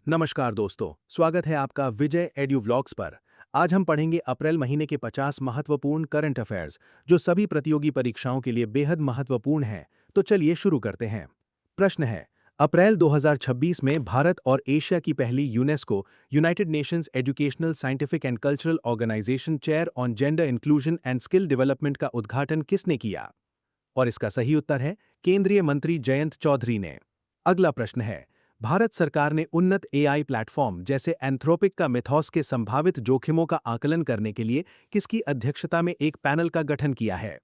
नमस्कार दोस्तों, स्वागत है आपका विजय एड्यू व्लॉग्स पर। आज हम पढ़ेंगे अप्रैल महीने के 50 महत्वपूर्ण करंट अफेयर्स, जो सभी प्रतियोगी परीक्षाओं के लिए बेहद महत्वपूर्ण हैं। तो चलिए शुरू करते हैं। प्रश्न है, अप्रैल 2026 में भारत और एशिया की पहली UNESCO United Nations Educational Scientific and Cultural Organisation chair on gender inclusion and skill development का उद्घाटन किसने किया? और इसका सही उत्तर है केंद्रीय मंत्री जयंत चौधरी ने। अगला प्रश्न है, भारत सरकार ने उन्नत एआई प्लेटफॉर्म जैसे एंथ्रोपिक का मिथॉस के संभावित जोखिमों का आकलन करने के लिए किसकी अध्यक्षता में एक पैनल का गठन किया है?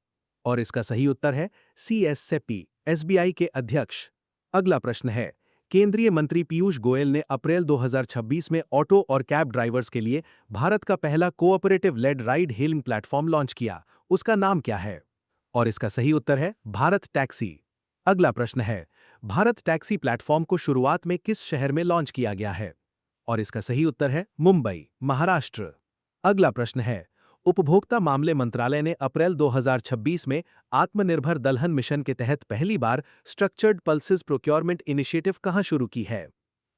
और इसका सही उत्तर है CS सेप्पी, एसबीआई के अध्यक्ष। अगला प्रश्न है, केंद्रीय मंत्री पीयूष गोयल ने अप्रैल 2026 में ऑटो और कैब ड्राइवर्स के लिए भारत का पहला cooperative led ride hailing platform launch किया। उसका नाम क्या है? और इसका सही उत्तर है भारत टैक्सी। अगला प्रश्न है, भारत टैक्सी प्लेटफॉर्म को शुरुआत में किस शहर में लॉन्च किया गया है? और इसका सही उत्तर है मुंबई, महाराष्ट्र। अगला प्रश्न है, उपभोक्ता मामले मंत्रालय ने अप्रैल 2026 में आत्मनिर्भर दलहन मिशन के तहत पहली बार स्ट्रक्चर्ड पल्सेस प्रोक्योरमेंट इनिशिएटिव कहां शुरू की है?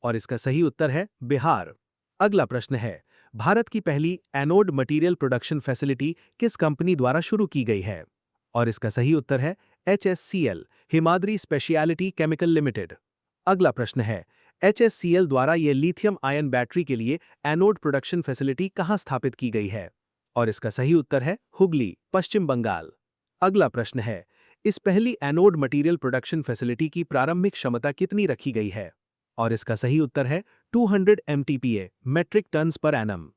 और इसका सही उत्तर है बिहार। अगला प्रश्न है, भारत की पहली एनोड मटेरियल प्रोडक्शन फैसिलिटी किस कंपनी द्वारा शुरू की गई है? और इसका सही उत्तर है HSCL, Himadri speciality chemical limited. अगला प्रश्न है, HSCL द्वारा ये लिथियम आयन बैटरी के लिए एनोड प्रोडक्शन फैसिलिटी कहां स्थापित की गई है? और इसका सही उत्तर है हुगली, पश्चिम बंगाल। अगला प्रश्न है, इस पहली एनोड मटेरियल प्रोडक्शन फैसिलिटी की प्रारंभिक क्षमता कितनी रखी गई है? और इसका सही उत्तर है 200 MTPA, metric tons per annum.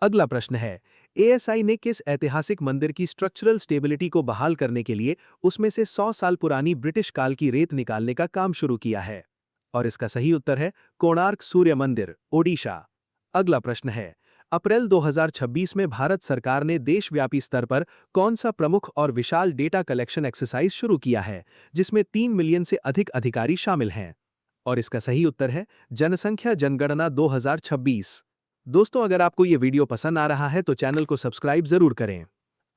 अगला प्रश्न है, ASI ने किस ऐतिहासिक मंदिर की स्ट्रक्चरल स्टेबिलिटी को बहाल करने के लिए उसमें से 100 साल पुरानी ब्रिटिश काल की रेत निकालने का काम शुरू किया है? और इसका सही उत्तर है कोणार्क सूर्य मंदिर, ओडिशा। अगला प्रश्न है, अप्रैल 2026 में भारत सरकार ने देशव्यापी स्तर पर कौन सा प्रमुख और विशाल डेटा कलेक्शन एक्सरसाइज शुरू किया है, जिसमें 3 मिलियन से अधिक अधिकारी शामिल हैं? और इसका सही उत्तर है जनसंख्या जनगणना 2026। दोस्तों, अगर आपको ये वीडियो पसंद आ रहा है तो चैनल को सब्सक्राइब जरूर करें।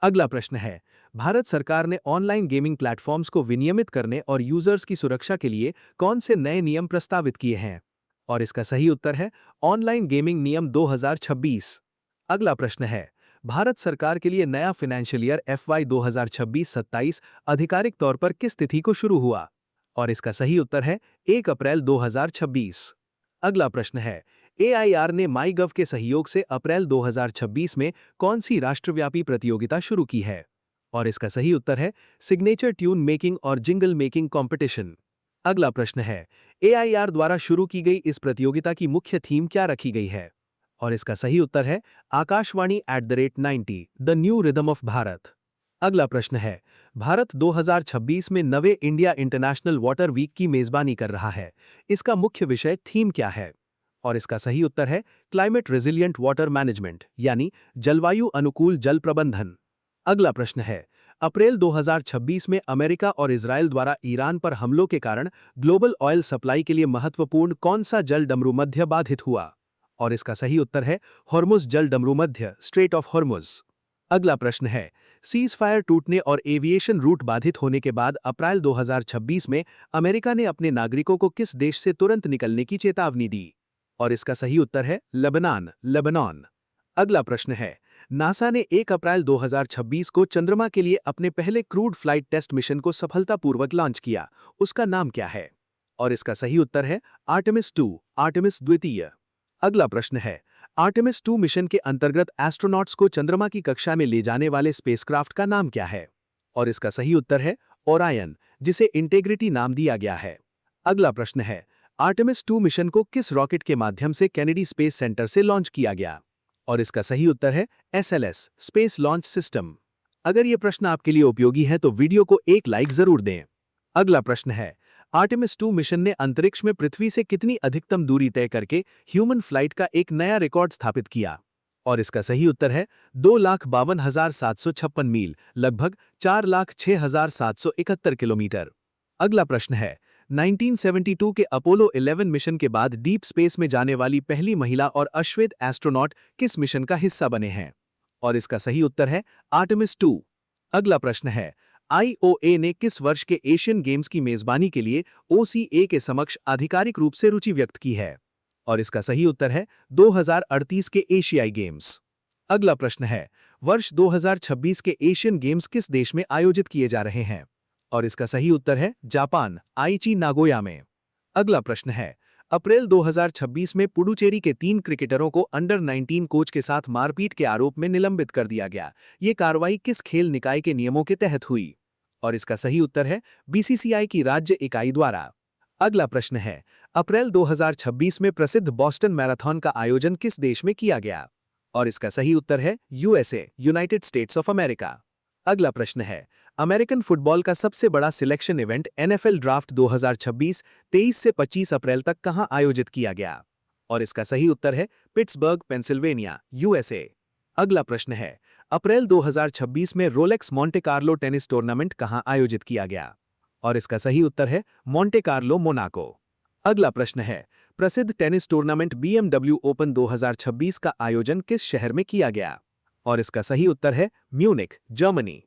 अगला प्रश्न है, भारत सरकार ने ऑनलाइन गेमिंग प्लेटफॉर्म्स को विनियमित करने और यूजर्स की सुरक्षा के लिए कौन से नए नियम प्रस्तावित किए हैं? और इसका सही उत्तर है ऑनलाइन गेमिंग नियम 2026। अगला प्रश्न है, भारत सरकार के लिए नया फाइनेंशियल ईयर FY 2026-27 आधिकारिक तौर पर किस तिथि को शुरू हुआ? और इसका सही उत्तर है 1 अप्रैल 2026। अगला प्रश्न है, AIR ने माईगव के सहयोग से अप्रैल 2026 में कौन सी राष्ट्रव्यापी प्रतियोगिता शुरू की है? और इसका सही उत्तर है सिग्नेचर ट्यून मेकिंग और जिंगल मेकिंग कंपटीशन। अगला प्रश्न है, AIR द्वारा शुरू की गई इस प्रतियोगिता की मुख्य थीम क्या रखी गई है? और इसका सही उत्तर है Akashvani @90, the new rhythm of Bharat. अगला प्रश्न है, भारत 2026 में नवे इंडिया इंटरनेशनल वाटर वीक की मेजबानी कर रहा है। इसका मुख्य विषय थीम क्या है? और इसका सही उत्तर है क्लाइमेट रेजिलिएंट वाटर मैनेजमेंट, यानी जलवायु अनुकूल जल प्रबंधन। अगला प्रश्न है, अप्रैल 2026 में अमेरिका और इजरायल द्वारा ईरान पर हमलों के कारण ग्लोबल ऑयल सप्लाई के लिए महत्वपूर्ण कौन सा जल डमरूमध्य बाधित हुआ? और इसका सही उत्तर है हॉर्मुज जल डमरूमध्य, स्ट्रेट ऑफ हॉर्मुज। अगला प्रश्न है, सीज फायर टूटने और एविएशन रूट बाधित होने के बाद अप्रैल 2026 में अमेरिका ने अपने नागरिकों को किस देश से तुरंत निकलने की चेतावनी दी? और इसका सही उत्तर है लेबनान। अगला प्रश्न है, नासा ने 1 अप्रैल 2026 को चंद्रमा के लिए अपने पहले क्रूड फ्लाइट टेस्ट मिशन को सफलतापूर्वक लॉन्च किया। उसका नाम क्या है? और इसका सही उत्तर है आर्टेमिस 2, आर्टेमिस द्वितीय। अगला प्रश्न है, आर्टेमिस 2 मिशन के अंतर्गत एस्ट्रोनॉट्स को चंद्रमा की कक्षा में ले जाने वाले स्पेसक्राफ्ट का नाम क्या है? और इसका सही उत्तर है ओरायन, जिसे इंटेग्रिटी नाम दिया गया है। अगला प्रश्न है, आर्टेमिस 2 मिशन को किस रॉकेट के माध्यम से केनेडी स्पेस सेंटर से लॉन्च किया गया? और इसका सही उत्तर है SLS, स्पेस लॉन्च सिस्टम। अगर ये प्रश्न आपके लिए उपयोगी है तो वीडियो को एक लाइक जरूर दें। अगला प्रश्न है, आर्टेमिस 2 मिशन ने अंतरिक्ष में पृथ्वी से कितनी अधिकतम दूरी तय करके ह्यूमन फ्लाइट का एक नया रिकॉर्ड स्थापित किया? और इसका सही उत्तर है 2,52,756 मील, लगभग 4,06,771 किलोमीटर। अगला प्रश्न है, 1972 के अपोलो 11 मिशन के बाद डीप स्पेस में जाने वाली पहली महिला और अश्वेत एस्ट्रोनॉट किस मिशन का हिस्सा बने हैं? और इसका सही उत्तर है आर्टेमिस 2। अगला प्रश्न है, IOA ने किस वर्ष के एशियन गेम्स की मेजबानी के लिए OCA के समक्ष आधिकारिक रूप से रुचि व्यक्त की है? और इसका सही उत्तर है 2038 के एशियाई गेम्स। अगला प्रश्न है, वर्ष 2026 के एशियन गेम्स किस देश में आयोजित किए जा रहे हैं? और इसका सही उत्तर है जापान, आईची नागोया में। अगला प्रश्न है, अप्रैल 2026 में पुडुचेरी के 3 क्रिकेटरों को अंडर 19 कोच के साथ मारपीट के आरोप में निलंबित कर दिया गया। ये कार्रवाई किस खेल निकाय के नियमों के तहत हुई? और इसका सही उत्तर है बीसीसीआई की राज्य इकाई द्वारा। अगला प्रश्न है, अप्रैल 2026 में प्रसिद्ध बॉस्टन मैराथन का आयोजन किस देश में किया गया? और इसका सही उत्तर है USA, United states of America. अगला प्रश्न है, अमेरिकन फुटबॉल का सबसे बड़ा सिलेक्शन इवेंट एनएफएल ड्राफ्ट 2026 23 से 25 अप्रैल तक कहां आयोजित किया गया? और इसका सही उत्तर है पिट्सबर्ग, पेंसिल्वेनिया, यूएसए। अगला प्रश्न है, अप्रैल 2026 में Rolex Monte Carlo tennis tournament कहां आयोजित किया गया? और इसका सही उत्तर है मोंटे कार्लो, मोनाको। अगला प्रश्न है, प्रसिद्ध टेनिस टूर्नामेंट BMW ओपन 2026 का आयोजन किस शहर में किया गया? और इसका सही उत्तर है म्यूनिख, जर्मनी।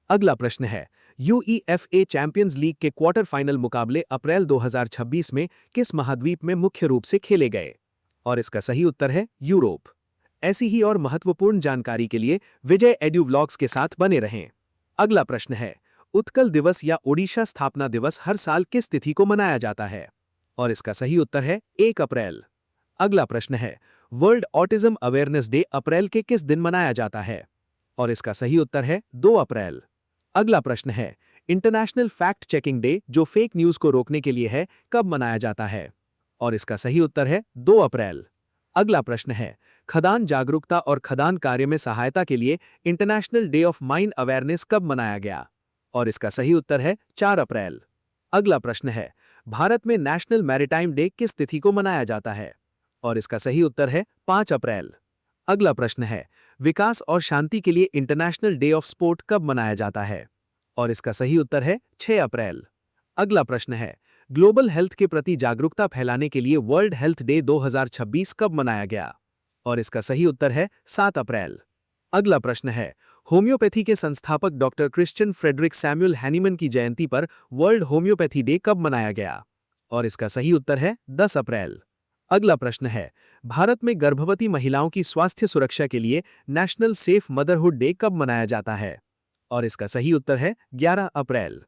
अगला प्रश्न है, UEFA चैंपियंस लीग के क्वार्टर फाइनल मुकाबले अप्रैल 2026 में किस महाद्वीप में मुख्य रूप से खेले गए? और इसका सही उत्तर है यूरोप। ऐसी ही और महत्वपूर्ण जानकारी के लिए विजय एड्यू व्लॉग्स के साथ बने रहें। अगला प्रश्न है, उत्कल दिवस या ओडिशा स्थापना दिवस हर साल किस तिथि को मनाया जाता है? और इसका सही उत्तर है 1 अप्रैल। अगला प्रश्न है, वर्ल्ड ऑटिज्म अवेयरनेस डे अप्रैल के किस दिन मनाया जाता है? और इसका सही उत्तर है 2 अप्रैल। अगला प्रश्न है, इंटरनेशनल फैक्ट चेकिंग डे जो फेक न्यूज को रोकने के लिए है, कब मनाया जाता है? और इसका सही उत्तर है 2 अप्रैल। अगला प्रश्न है, खदान जागरूकता और खदान कार्य में सहायता के लिए international day of mine awareness कब मनाया गया? और इसका सही उत्तर है 4 अप्रैल। अगला प्रश्न है, भारत में नेशनल मैरीटाइम डे किस तिथि को मनाया जाता है? और इसका सही उत्तर है 5 अप्रैल। अगला प्रश्न है, विकास और शांति के लिए इंटरनेशनल डे ऑफ स्पोर्ट कब मनाया जाता है? और इसका सही उत्तर है 6 अप्रैल। अगला प्रश्न है, ग्लोबल हेल्थ के प्रति जागरूकता फैलाने के लिए वर्ल्ड हेल्थ डे 2026 कब मनाया गया? और इसका सही उत्तर है 7 अप्रैल। अगला प्रश्न है, होम्योपैथी के संस्थापक doctor Christian Friedrich Samuel Hahnemann की जयंती पर वर्ल्ड होम्योपैथी डे कब मनाया गया? और इसका सही उत्तर है 10 अप्रैल। अगला प्रश्न है, भारत में गर्भवती महिलाओं की स्वास्थ्य सुरक्षा के लिए नेशनल सेफ मदरहुड डे कब मनाया जाता है? और इसका सही उत्तर है 11 अप्रैल।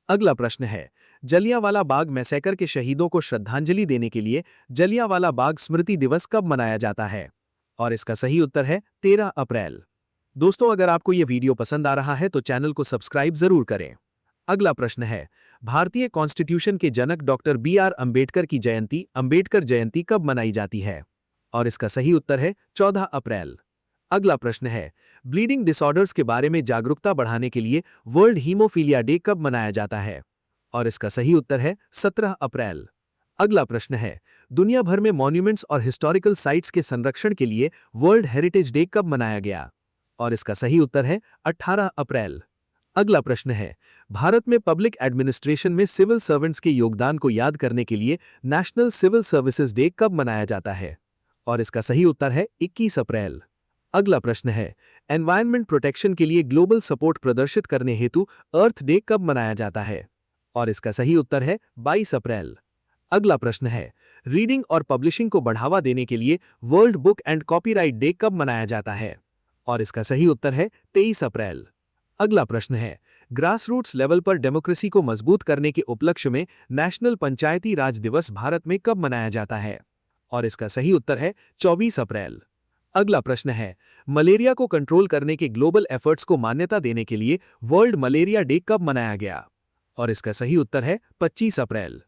अगला प्रश्न है, जलियांवाला बाग मैसेकर के शहीदों को श्रद्धांजलि देने के लिए जलियांवाला बाग स्मृति दिवस कब मनाया जाता है? और इसका सही उत्तर है 13 अप्रैल। दोस्तों, अगर आपको ये वीडियो पसंद आ रहा है तो चैनल को सब्सक्राइब जरूर करें। अगला प्रश्न है, भारतीय कॉन्स्टिट्यूशन के जनक डॉक्टर BR अंबेडकर की जयंती अंबेडकर जयंती कब मनाई जाती है? और इसका सही उत्तर है 14 अप्रैल। अगला प्रश्न है, ब्लीडिंग डिसऑर्डर्स के बारे में जागरूकता बढ़ाने के लिए वर्ल्ड हीमोफीलिया डे कब मनाया जाता है? और इसका सही उत्तर है 17 अप्रैल। अगला प्रश्न है, दुनिया भर में मॉन्यूमेंट्स और हिस्टोरिकल साइट्स के संरक्षण के लिए वर्ल्ड हेरिटेज डे कब मनाया गया? और इसका सही उत्तर है 18 अप्रैल। अगला प्रश्न है, भारत में पब्लिक एडमिनिस्ट्रेशन में सिविल सर्वेंट्स के योगदान को याद करने के लिए नेशनल सिविल सर्विसेज डे कब मनाया जाता है? और इसका सही उत्तर है 21 अप्रैल। अगला प्रश्न है, एनवायरनमेंट प्रोटेक्शन के लिए ग्लोबल सपोर्ट प्रदर्शित करने हेतु अर्थ डे कब मनाया जाता है? और इसका सही उत्तर है 22 अप्रैल। अगला प्रश्न है, रीडिंग और पब्लिशिंग को बढ़ावा देने के लिए world book and copyright day कब मनाया जाता है? और इसका सही उत्तर है 23 अप्रैल। अगला प्रश्न है, ग्रासरूट्स लेवल पर डेमोक्रेसी को मजबूत करने के उपलक्ष्य में नेशनल पंचायती राज दिवस भारत में कब मनाया जाता है? और इसका सही उत्तर है 24 अप्रैल। अगला प्रश्न है, मलेरिया को कंट्रोल करने के ग्लोबल एफर्ट्स को मान्यता देने के लिए वर्ल्ड मलेरिया डे कब मनाया गया? और इसका सही उत्तर है 25 अप्रैल।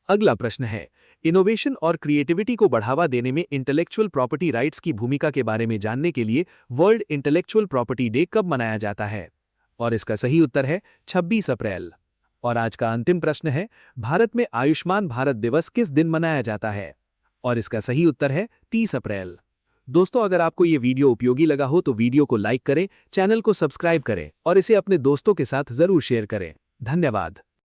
अगला प्रश्न है, इनोवेशन और क्रिएटिविटी को बढ़ावा देने में इंटेलेक्चुअल प्रॉपर्टी राइट्स की भूमिका के बारे में जानने के लिए वर्ल्ड इंटेलेक्चुअल प्रॉपर्टी डे कब मनाया जाता है? और इसका सही उत्तर है 26 अप्रैल। और आज का अंतिम प्रश्न है, भारत में आयुष्मान भारत दिवस किस दिन मनाया जाता है? और इसका सही उत्तर है 30 अप्रैल। दोस्तों, अगर आपको ये वीडियो उपयोगी लगा हो तो वीडियो को लाइक करें, चैनल को सब्सक्राइब करें और इसे अपने दोस्तों के साथ जरूर शेयर करें। धन्यवाद।